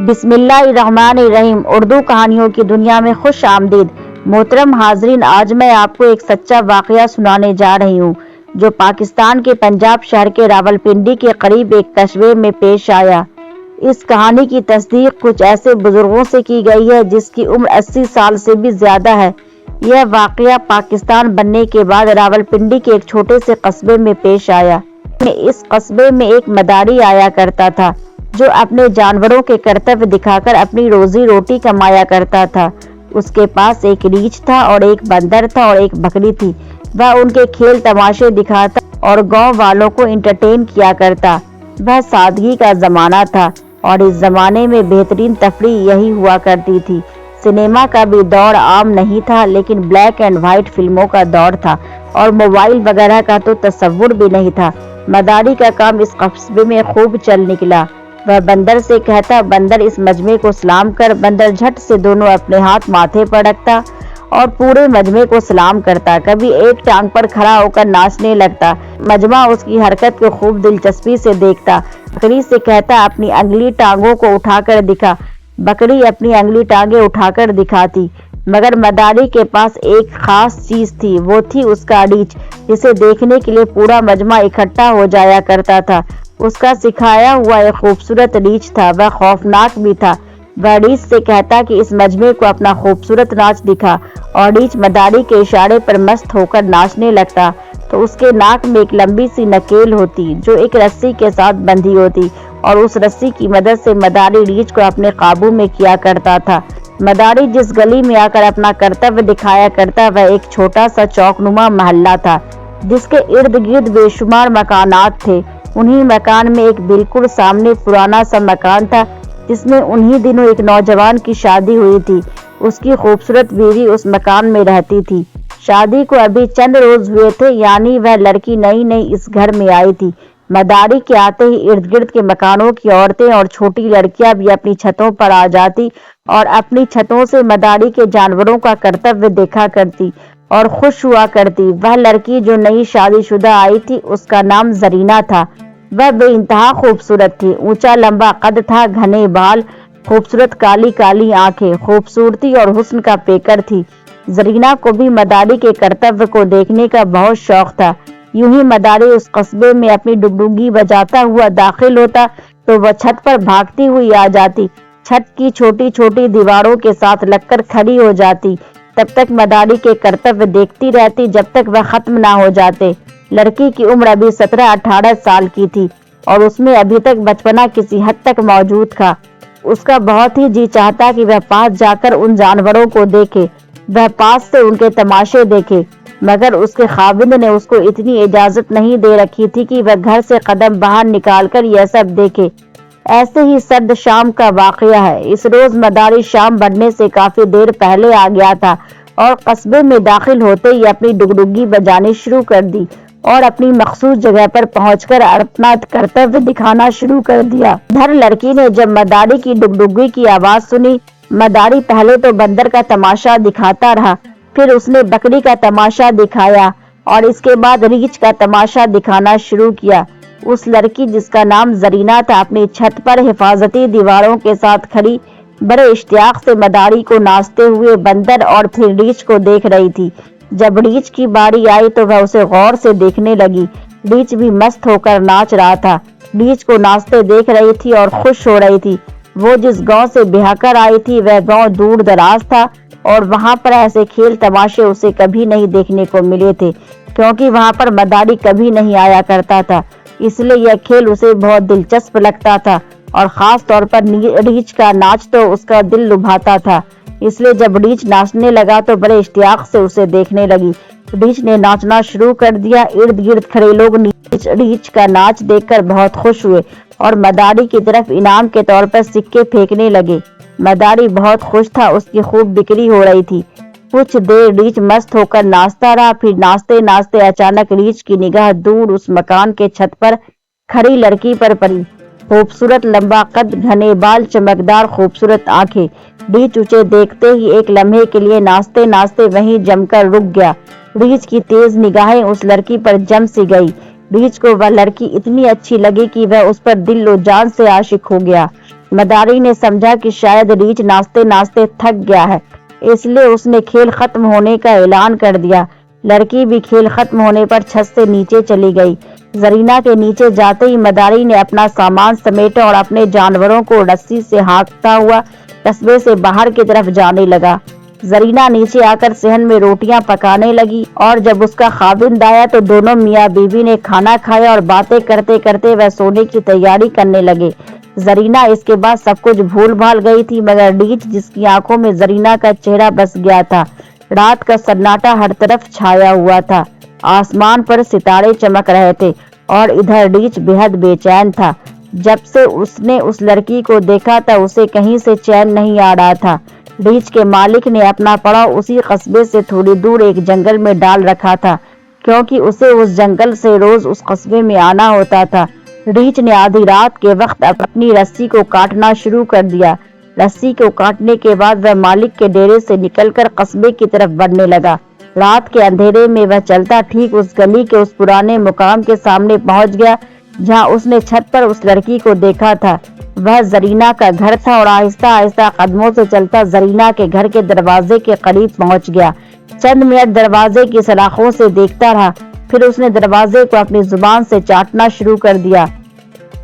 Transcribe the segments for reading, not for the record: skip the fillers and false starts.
بسم اللہ الرحمن الرحیم۔ اردو کہانیوں کی دنیا میں خوش آمدید۔ محترم حاضرین، آج میں آپ کو ایک سچا واقعہ سنانے جا رہی ہوں جو پاکستان کے پنجاب شہر کے راولپنڈی کے قریب ایک قصبے میں پیش آیا۔ اس کہانی کی تصدیق کچھ ایسے بزرگوں سے کی گئی ہے جس کی عمر 80 سال سے بھی زیادہ ہے۔ یہ واقعہ پاکستان بننے کے بعد راولپنڈی کے ایک چھوٹے سے قصبے میں پیش آیا۔ اس قصبے میں ایک مداری آیا کرتا تھا جو اپنے جانوروں کے کرتویہ دکھا کر اپنی روزی روٹی کمایا کرتا تھا۔ اس کے پاس ایک ریچھ تھا اور ایک بندر تھا اور ایک بکری تھی۔ وہ ان کے کھیل تماشے دکھاتا اور گاؤں والوں کو انٹرٹین کیا کرتا۔ وہ سادگی کا زمانہ تھا اور اس زمانے میں بہترین تفریح یہی ہوا کرتی تھی۔ سنیما کا بھی دور عام نہیں تھا، لیکن بلیک اینڈ وائٹ فلموں کا دور تھا اور موبائل وغیرہ کا تو تصور بھی نہیں تھا۔ مداری کا کام اس قصبے میں خوب چل نکلا۔ وہ بندر سے کہتا، بندر اس مجمع کو سلام کر۔ بندر جھٹ سے دونوں اپنے ہاتھ ماتھے پر رکھتا اور پورے مجمع کو سلام کرتا۔ کبھی ایک ٹانگ پر کھڑا ہو کر ناچنے لگتا۔ مجمع اس کی حرکت کو خوب دلچسپی سے دیکھتا۔ بکری سے کہتا، اپنی انگلی ٹانگوں کو اٹھا کر دکھا۔ بکری اپنی انگلی ٹانگیں اٹھا کر دکھاتی۔ مگر مداری کے پاس ایک خاص چیز تھی، وہ تھی اس کا ریچھ، جسے دیکھنے کے لیے پورا مجمع اکٹھا ہو جایا کرتا تھا۔ اس کا سکھایا ہوا ایک خوبصورت ریچھ تھا، وہ خوفناک بھی تھا۔ وہ ریچھ سے کہتا کہ اس مجمع کو اپنا خوبصورت ناچ دکھا، اور ریچھ مداری کے اشارے پر مست ہو کر ناچنے لگتا تو اس کے ناک میں ایک لمبی سی نکیل ہوتی جو ایک رسی کے ساتھ بندھی ہوتی، اور اس رسی کی مدد سے مداری ریچھ کو اپنے قابو میں کیا کرتا تھا۔ مداری جس گلی میں آ کر اپنا کرتویہ دکھایا کرتا، وہ ایک چھوٹا سا چوک نما محلہ تھا جس کے ارد گرد بے شمار مکانات تھے۔ انہی مکان میں ایک بالکل سامنے پرانا سا مکان تھا جس میں انہی دنوں ایک نوجوان کی شادی ہوئی تھی۔ اس کی خوبصورت بیوی اس مکان میں رہتی تھی۔ شادی کو ابھی چند روز ہوئے تھے، یعنی وہ لڑکی نئی نئی اس گھر میں آئی تھی۔ مداری کے آتے ہی ارد گرد کے مکانوں کی عورتیں اور چھوٹی لڑکیاں بھی اپنی چھتوں پر آ جاتی اور اپنی چھتوں سے مداری کے جانوروں کا کرتویہ دیکھا کرتی اور خوش ہوا کرتی۔ وہ لڑکی جو نئی شادی شدہ آئی تھی، اس کا نام زرینہ تھا۔ وہ بے انتہا خوبصورت تھی۔ اونچا لمبا قد تھا، گھنے بال، خوبصورت کالی کالی آنکھیں، خوبصورتی اور حسن کا پیکر تھی۔ زرینہ کو بھی مداری کے کرتویہ کو دیکھنے کا بہت شوق تھا۔ یوں ہی مداری اس قصبے میں اپنی ڈگڈگی بجاتا ہوا داخل ہوتا تو وہ چھت پر بھاگتی ہوئی آ جاتی، چھت کی چھوٹی چھوٹی دیواروں کے ساتھ لگ کر کھڑی ہو جاتی۔ تب تک مداری کے کرتویہ دیکھتی رہتی جب تک وہ ختم نہ ہو جاتے۔ لڑکی کی عمر ابھی 17-18 سال کی تھی اور اس میں ابھی تک بچپنا کسی حد تک موجود تھا۔ اس کا بہت ہی جی چاہتا کہ وہ پاس جا کر ان جانوروں کو دیکھے، وہ پاس سے ان کے تماشے دیکھے، مگر اس کے خاوند نے اس کو اتنی اجازت نہیں دے رکھی تھی کہ وہ گھر سے قدم باہر نکال کر یہ سب دیکھے۔ ایسے ہی سرد شام کا واقعہ ہے۔ اس روز مداری شام بڑھنے سے کافی دیر پہلے آ گیا تھا اور قصبے میں داخل ہوتے ہی اپنی ڈگڈگی بجانی شروع کر دی اور اپنی مخصوص جگہ پر پہنچ کر اپنا کرتویہ دکھانا شروع کر دیا۔ ادھر لڑکی نے جب مداری کی ڈگڈگی کی آواز سنی، مداری پہلے تو بندر کا تماشا دکھاتا رہا، پھر اس نے بکری کا تماشا دکھایا اور اس کے بعد ریچھ کا تماشا دکھانا شروع کیا۔ اس لڑکی جس کا نام زرینہ تھا اپنی چھت پر حفاظتی دیواروں کے ساتھ کھڑی بڑے اشتیاق سے مداری کو ناچتے ہوئے بندر اور پھر ریچھ کو دیکھ رہی تھی۔ جب ریچھ کی باری آئی تو وہ اسے غور سے دیکھنے لگی۔ ریچھ بھی مست ہو کر ناچ رہا تھا، ریچھ کو ناچتے دیکھ رہی تھی اور خوش ہو رہی تھی۔ وہ جس گاؤں سے بیاہ کر آئی تھی وہ گاؤں دور دراز تھا اور وہاں پر ایسے کھیل تماشے اسے کبھی نہیں دیکھنے کو ملے تھے، کیونکہ وہاں پر مداری کبھی نہیں آیا کرتا تھا۔ اس لیے یہ کھیل اسے بہت دلچسپ لگتا تھا اور خاص طور پر ریچھ کا ناچ تو اس کا دل لبھاتا تھا۔ اس لیے جب ریچھ ناچنے لگا تو بڑے اشتیاق سے اسے دیکھنے لگی۔ ریچھ نے ناچنا شروع کر دیا۔ ارد گرد کھڑے لوگ ریچھ کا ناچ دیکھ کر بہت خوش ہوئے اور مداری کی طرف انعام کے طور پر سکے پھینکنے لگے۔ مداری بہت خوش تھا، اس کی خوب بکری ہو رہی تھی۔ کچھ دیر ریچھ مست ہو کر ناچتا رہا، پھر ناچتے ناچتے اچانک ریچھ کی نگاہ دور اس مکان کے چھت پر کھڑی لڑکی پر پڑی۔ خوبصورت لمبا قد، گھنے بال، چمکدار خوبصورت آنکھیں۔ ریچھ اسے دیکھتے ہی ایک لمحے کے لیے ناچتے ناچتے وہیں جم کر رک گیا۔ ریچھ کی تیز نگاہیں اس لڑکی پر جم سی گئی۔ ریچھ کو وہ لڑکی اتنی اچھی لگی کہ وہ اس پر دل و جان سے عاشق ہو گیا۔ मदारी ने समझा कि शायद रीछ नाचते नाचते थक गया है, इसलिए उसने खेल खत्म होने का ऐलान कर दिया। लड़की भी खेल खत्म होने पर छत से नीचे चली गई। जरीना के नीचे जाते ही मदारी ने अपना सामान समेटा और अपने जानवरों को रस्सी से हाँकता हुआ कस्बे से बाहर की तरफ जाने लगा। जरीना नीचे आकर सहन में रोटियां पकाने लगी और जब उसका खाविंद आया तो दोनों मियाँ बीवी ने खाना खाया और बातें करते करते वह सोने की तैयारी करने लगे। जरीना इसके बाद सब कुछ भूल भाल गई थी, मगर रीछ जिसकी आंखों में जरीना का चेहरा बस गया था। रात का सन्नाटा हर तरफ छाया हुआ था, आसमान पर सितारे चमक रहे थे और इधर रीछ बेहद बेचैन था। जब से उसने उस लड़की को देखा था उसे कहीं से चैन नहीं आ रहा था। रीछ के मालिक ने अपना पड़ाव उसी कस्बे से थोड़ी दूर एक जंगल में डाल रखा था, क्योंकि उसे उस जंगल से रोज उस कस्बे में आना होता था। रीछ ने आधी रात के वक्त अपनी रस्सी को काटना शुरू कर दिया। रस्सी को काटने के बाद वह मालिक के डेरे से निकलकर कस्बे की तरफ बढ़ने लगा। रात के अंधेरे में वह चलता ठीक उस गली के उस पुराने मुकाम के सामने पहुंच गया जहां उसने छत पर उस लड़की को देखा था। वह जरीना का घर था और आहिस्ता आहिस्ता कदमों से चलता जरीना के घर के दरवाजे के करीब पहुंच गया। चंद मिनट दरवाजे की सलाखों से देखता रहा, फिर उसने दरवाजे को अपनी जुबान से चाटना शुरू कर दिया।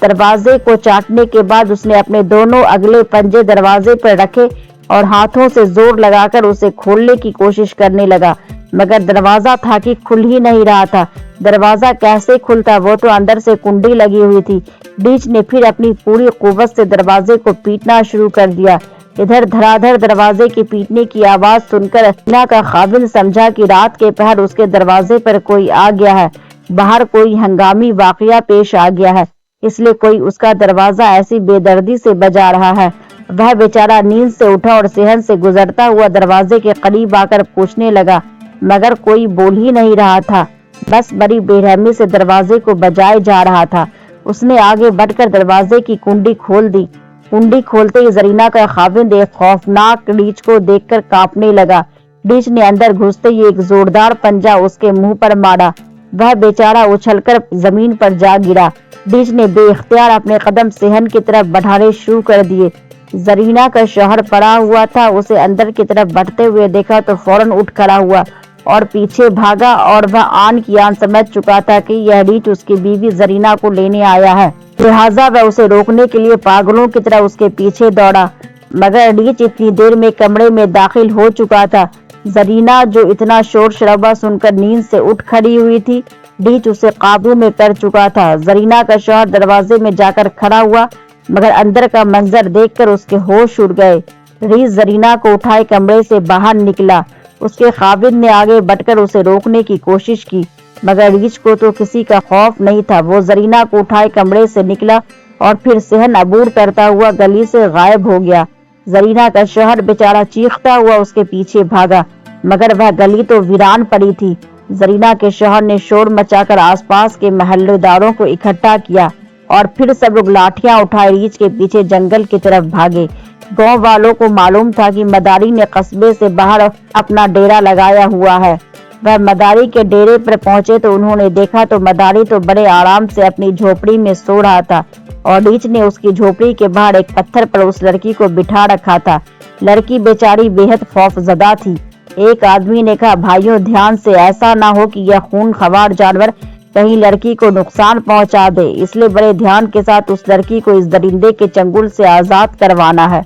दरवाजे को चाटने के बाद उसने अपने दोनों अगले पंजे दरवाजे पर रखे और हाथों से जोर लगाकर उसे खोलने की कोशिश करने लगा, मगर दरवाजा था कि खुल ही नहीं रहा था। दरवाजा कैसे खुलता, वो तो अंदर से कुंडी लगी हुई थी। रीछ ने फिर अपनी पूरी कुव्वत से दरवाजे को पीटना शुरू कर दिया। इधर धड़ाधड़ दरवाजे की पीटने की आवाज सुनकर रसीना का खाविंद समझा कि रात के पहर उसके दरवाजे पर कोई आ गया है, बाहर कोई हंगामी वाकया पेश आ गया है, इसलिए कोई उसका दरवाजा ऐसी बेदर्दी से बजा रहा है। वह बेचारा नींद से उठा और सहन से गुजरता हुआ दरवाजे के करीब आकर पूछने लगा, मगर कोई बोल ही नहीं रहा था, बस बड़ी बेरहमी से दरवाजे को बजाए जा रहा था। उसने आगे बढ़कर दरवाजे की कुंडी खोल दी। कुंडी खोलते ही जरीना का खाविंद एक खौफनाक रीछ को देखकर कांपने लगा। रीछ ने अंदर घुसते ही एक जोरदार पंजा उसके मुंह पर मारा। वह बेचारा उछलकर जमीन पर जा गिरा। रीछ ने बेइख्तियार अपने कदम सहन की तरफ बढ़ाने शुरू कर दिए। जरीना का शौहर पड़ा हुआ था, उसे अंदर की तरफ बढ़ते हुए देखा तो फौरन उठ खड़ा हुआ और पीछे भागा और वह आन की आन समझ चुका था कि यह रीछ उसकी बीवी जरीना को लेने आया है, लिहाजा वह उसे रोकने के लिए पागलों की तरह उसके पीछे दौड़ा, मगर रीछ इतनी देर में कमरे में दाखिल हो चुका था। जरीना जो इतना शोर शराबा सुनकर नींद से उठ खड़ी हुई थी, रीछ उसे काबू में कर चुका था। जरीना का शौहर दरवाजे में जाकर खड़ा हुआ, मगर अंदर का मंजर देखकर उसके होश उड़ गए। रीछ जरीना को उठाए कमरे से बाहर निकला। उसके खाविंद ने आगे बढ़कर उसे रोकने की कोशिश की, मगर रीछ को तो किसी का खौफ नहीं था। वो जरीना को उठाए कमरे से निकला और फिर सहन अबूर करता हुआ गली से गायब हो गया। जरीना का शौहर बेचारा चीखता हुआ उसके पीछे भागा, मगर वह गली तो वीरान पड़ी थी। जरीना के शौहर ने शोर मचाकर आसपास के महल्लेदारों को इकट्ठा किया और फिर सब लोग लाठियां उठाए रीछ के पीछे जंगल की तरफ भागे। गांव वालों को मालूम था कि मदारी ने कस्बे से बाहर अपना डेरा लगाया हुआ है। वह मदारी के डेरे पर पहुंचे तो उन्होंने देखा तो मदारी तो बड़े आराम से अपनी झोपड़ी में सो रहा था और रीछ ने उसकी झोपड़ी के बाहर एक पत्थर पर उस लड़की को बिठा रखा था। लड़की बेचारी बेहद खौफजदा थी। एक आदमी ने कहा, भाइयों ध्यान से, ऐसा ना हो कि यह खून खवार जानवर कहीं लड़की को नुकसान पहुंचा दे, इसलिए बड़े ध्यान के साथ उस लड़की को इस दरिंदे के चंगुल से आजाद करवाना है।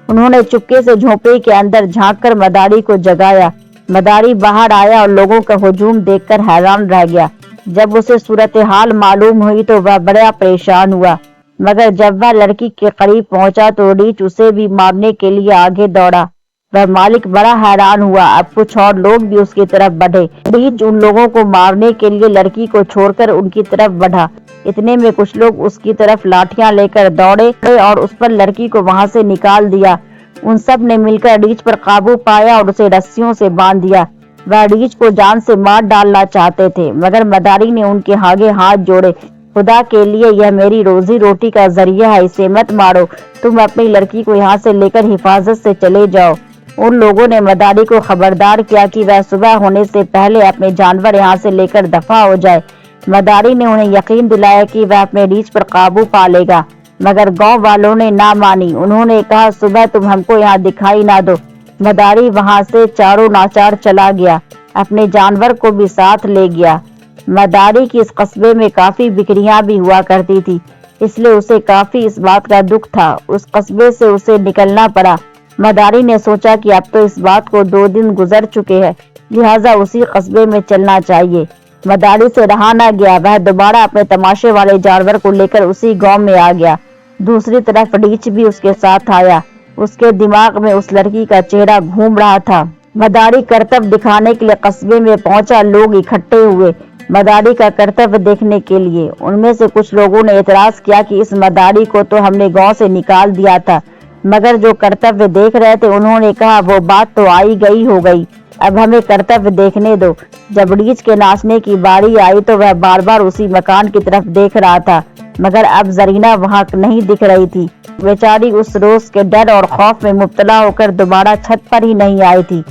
उन्होंने चुपके से झोपड़ी के अंदर झांककर मदारी को जगाया। मदारी बाहर आया और लोगों का हुजूम देखकर हैरान रह गया। जब उसे सूरत हाल मालूम हुई तो वह बड़ा परेशान हुआ, मगर जब वह लड़की के करीब पहुंचा तो रीछ उसे भी मारने के लिए आगे दौड़ा। वह मालिक बड़ा हैरान हुआ। अब कुछ और लोग भी उसकी तरफ बढ़े। रीछ उन लोगों को मारने के लिए लड़की को छोड़कर उनकी तरफ बढ़ा। इतने में कुछ लोग उसकी तरफ लाठियां लेकर दौड़े और उस पर लड़की को वहां से निकाल दिया। उन सब ने मिलकर रीछ पर काबू पाया और उसे रस्सियों से बांध दिया। वह रीछ को जान से मार डालना चाहते थे, मगर मदारी ने उनके आगे हाथ जोड़े। खुदा के लिए, यह मेरी रोजी रोटी का जरिया है, इसे मत मारो। तुम अपनी लड़की को यहाँ से लेकर हिफाजत से चले जाओ। उन लोगों ने मदारी को खबरदार किया कि वह सुबह होने से पहले अपने जानवर यहाँ से लेकर दफा हो जाए। मदारी ने उन्हें यकीन दिलाया कि वह अपने रीछ पर काबू पा लेगा। मगर गांव वालों ने ना मानी। उन्होंने कहा सुबह तुम हमको यहाँ दिखाई ना दो। मदारी वहां से चारों नाचार चला गया, अपने जानवर को भी साथ ले गया। मदारी की इस कस्बे में काफी बिक्रियां भी हुआ करती थी, इसलिए उसे काफी इस बात का दुख था। उस कस्बे से उसे निकलना पड़ा। मदारी ने सोचा कि अब तो इस बात को 2 दिन गुजर चुके हैं, लिहाजा उसी कस्बे में चलना चाहिए। मदारी से रहा ना गया, वह दोबारा अपने तमाशे वाले जानवर को लेकर उसी गांव में आ गया। दूसरी तरफ रीछ भी उसके साथ आया। उसके दिमाग में उस लड़की का चेहरा घूम रहा था। मदारी कर्तव्य दिखाने के लिए कस्बे में पहुंचा। लोग इकट्ठे हुए मदारी का कर्तव्य देखने के लिए। उनमें से कुछ लोगों ने एतराज किया कि इस मदारी को तो हमने गांव से निकाल दिया था, मगर जो कर्तव्य देख रहे थे उन्होंने कहा वो बात तो आई गई हो गई, अब हमें कर्तव्य देखने दो। जब रीछ के नाचने की बारी आई तो वह बार बार उसी मकान की तरफ देख रहा था, मगर अब जरीना वहां नहीं दिख रही थी। बेचारी उस रोज के डर और खौफ में मुब्तला होकर दोबारा छत पर ही नहीं आई थी।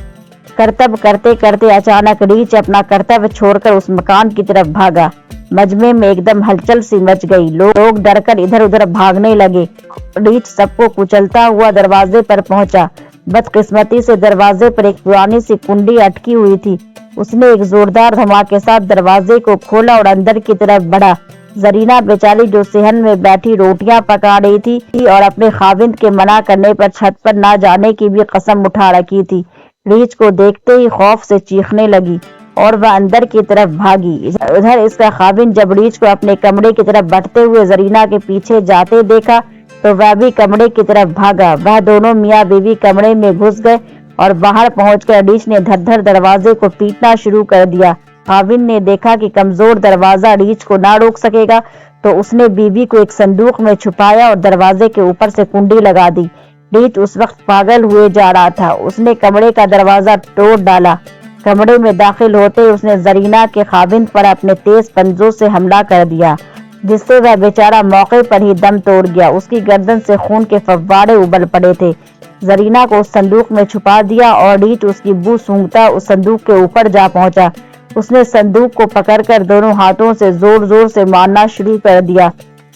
कर्तव्य करते करते अचानक रीछ अपना कर्तव्य छोड़कर उस मकान की तरफ भागा। मजमे में एकदम हलचल सी मच गई। लोग डरकर इधर उधर भागने लगे। रीछ सबको कुचलता हुआ दरवाजे पर पहुंचा। बदकिस्मती से दरवाजे पर एक पुरानी सी कुंडी अटकी हुई थी। उसने एक जोरदार धमाके के साथ दरवाजे को खोला और अंदर की तरफ बढ़ा। जरीना बेचारी जो सेहन में बैठी रोटियां पका रही थी और अपने खाविंद के मना करने पर छत पर ना जाने की भी कसम उठा रखी थी, रीछ को देखते ही खौफ से चीखने लगी और वह अंदर की तरफ भागी। उधर इसका खाविंद जब रीछ को अपने कमरे की तरफ बढ़ते हुए जरीना के पीछे जाते देखा तो वह भी कमरे की तरफ भागा। वह दोनों मियाँ बीवी कमरे में घुस गए और बाहर पहुंचकर रीछ ने धर-धर दरवाजे को पीटना शुरू कर दिया। खाविंद ने देखा कि कमजोर दरवाजा रीछ को ना रोक सकेगा, तो उसने बीवी को एक संदूक में छुपाया और दरवाजे के ऊपर से कुंडी लगा दी। रीछ उस वक्त पागल हुए जा रहा था। उसने कमरे का दरवाजा तोड़ डाला। कमरे में दाखिल होते ही उसने जरीना के खाविंद पर अपने तेज पंजों से हमला कर दिया, जिससे वह बेचारा मौके पर ही दम तोड़ गया। उसकी गर्दन से खून के फव्वारे उबल पड़े थे। जरीना को उस संदूक में छुपा दिया और रीछ उसकी बू सूंघता उस संदूक के ऊपर जा पहुंचा। उसने संदूक को पकड़कर दोनों हाथों से जोर जोर से मारना शुरू कर दिया।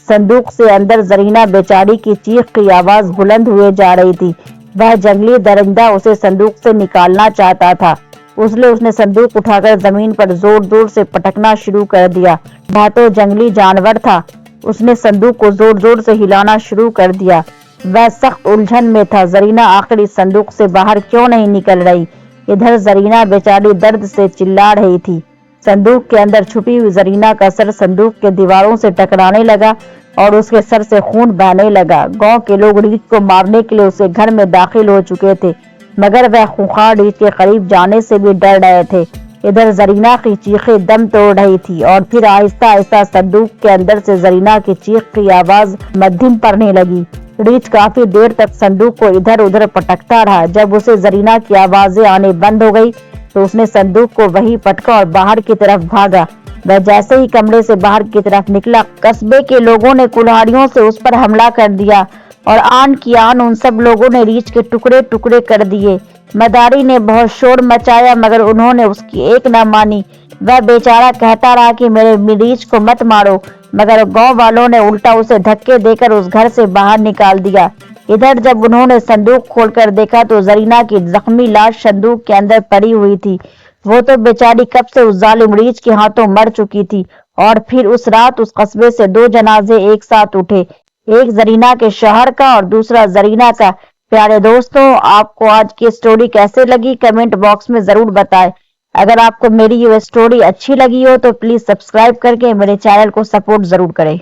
संदूक से अंदर जरीना बेचारी की चीख की आवाज बुलंद हुए जा रही थी। वह जंगली दरिंदा उसे संदूक से निकालना चाहता था। उसने संदूक उठाकर जमीन पर जोर जोर से पटकना शुरू कर दिया। वह तो जंगली जानवर था। उसने संदूक को जोर जोर से हिलाना शुरू कर दिया। वह सख्त उलझन में था। जरीना आखिर इस संदूक से बाहर क्यों नहीं निकल रही? इधर जरीना बेचारी दर्द से चिल्ला रही थी। संदूक के अंदर छुपी हुई जरीना का सर संदूक के दीवारों से टकराने लगा और उसके सर से खून बहने लगा। गांव के लोग रीछ को मारने के लिए उसके घर में दाखिल हो चुके थे, मगर वह खूंखार रीछ के करीब जाने से भी डर रहे थे। इधर जरीना की चीखें दम तोड़ रही थी और फिर आहिस्ता आहिस्ता संदूक के अंदर से जरीना की चीख की आवाज मध्यम पड़ने लगी। रीछ काफी देर तक संदूक को इधर उधर पटकता रहा। जब उसे जरीना की आवाजें आने बंद हो गई तो उसने संदूक को वहीं पटका और बाहर की तरफ भागा। वह जैसे ही कमरे से बाहर की तरफ निकला, कस्बे के लोगों ने कुल्हाड़ियों से उस पर हमला कर दिया और आन की आन उन सब लोगों ने रीछ के टुकड़े टुकड़े कर दिए। मदारी ने बहुत शोर मचाया, मगर उन्होंने उसकी एक न मानी। वह बेचारा कहता रहा कि मेरे रीछ को मत मारो, मगर गांव वालों ने उल्टा उसे धक्के देकर उस घर से बाहर निकाल दिया। इधर जब उन्होंने संदूक खोलकर देखा तो जरीना की जख्मी लाश संदूक के अंदर पड़ी हुई थी। वो तो बेचारी कब से उस जालिम रीछ के हाथों मर चुकी थी। और फिर उस रात उस कस्बे से 2 जनाजे एक साथ उठे, एक जरीना के शौहर का और दूसरा जरीना का। प्यारे दोस्तों, आपको आज की स्टोरी कैसे लगी कमेंट बॉक्स में जरूर बताएं। अगर आपको मेरी ये स्टोरी अच्छी लगी हो तो प्लीज सब्सक्राइब करके मेरे चैनल को सपोर्ट जरूर करें।